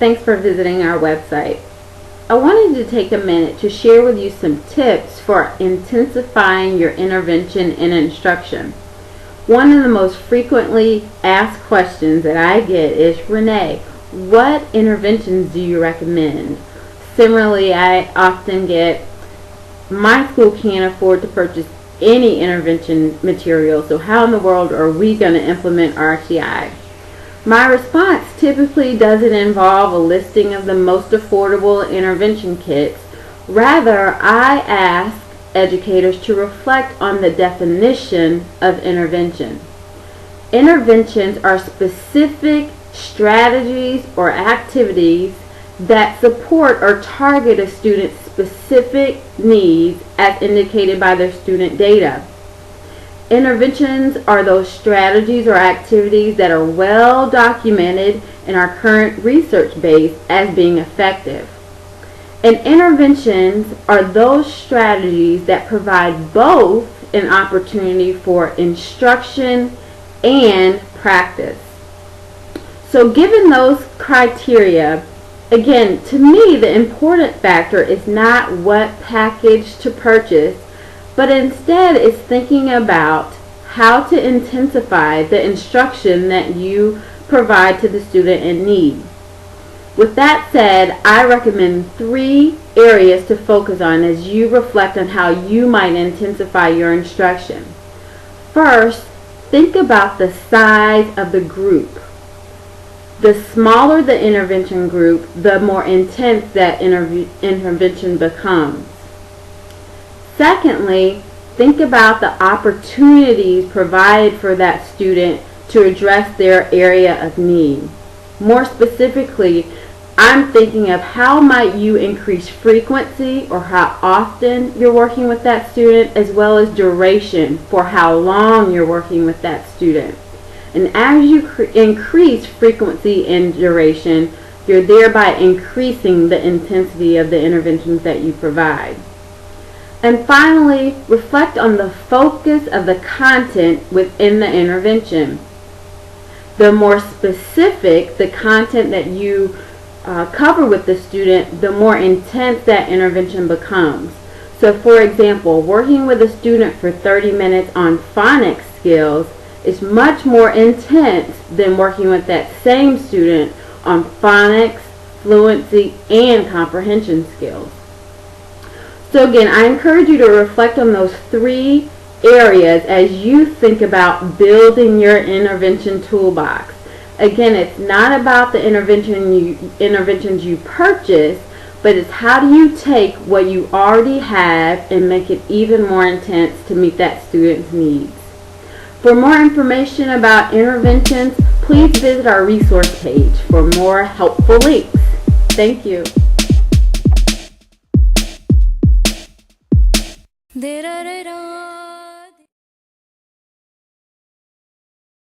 Thanks for visiting our website. I wanted to take a minute to share with you some tips for intensifying your intervention and instruction. One of the most frequently asked questions that I get is, Renee, what interventions do you recommend? Similarly, I often get, my school can't afford to purchase any intervention material, so how in the world are we going to implement RTI? My response typically doesn't involve a listing of the most affordable intervention kits. Rather, I ask educators to reflect on the definition of intervention. Interventions are specific strategies or activities that support or target a student's specific needs as indicated by their student data. Interventions are those strategies or activities that are well documented in our current research base as being effective. And interventions are those strategies that provide both an opportunity for instruction and practice. So given those criteria, again, to me the important factor is not what package to purchase, but instead is thinking about how to intensify the instruction that you provide to the student in need. With that said, I recommend 3 areas to focus on as you reflect on how you might intensify your instruction. First, think about the size of the group. The smaller the intervention group, the more intense that intervention becomes. Secondly, think about the opportunities provided for that student to address their area of need. More specifically, I'm thinking of how might you increase frequency or how often you're working with that student, as well as duration for how long you're working with that student. And as you increase frequency and duration, you're thereby increasing the intensity of the interventions that you provide. And finally, reflect on the focus of the content within the intervention. The more specific the content that you cover with the student, the more intense that intervention becomes. So for example, working with a student for 30 minutes on phonics skills is much more intense than working with that same student on phonics, fluency, and comprehension skills. So again, I encourage you to reflect on those 3 areas as you think about building your intervention toolbox. Again, it's not about the interventions you purchase, but it's how do you take what you already have and make it even more intense to meet that student's needs. For more information about interventions, please visit our resource page for more helpful links. Thank you. Da da da da.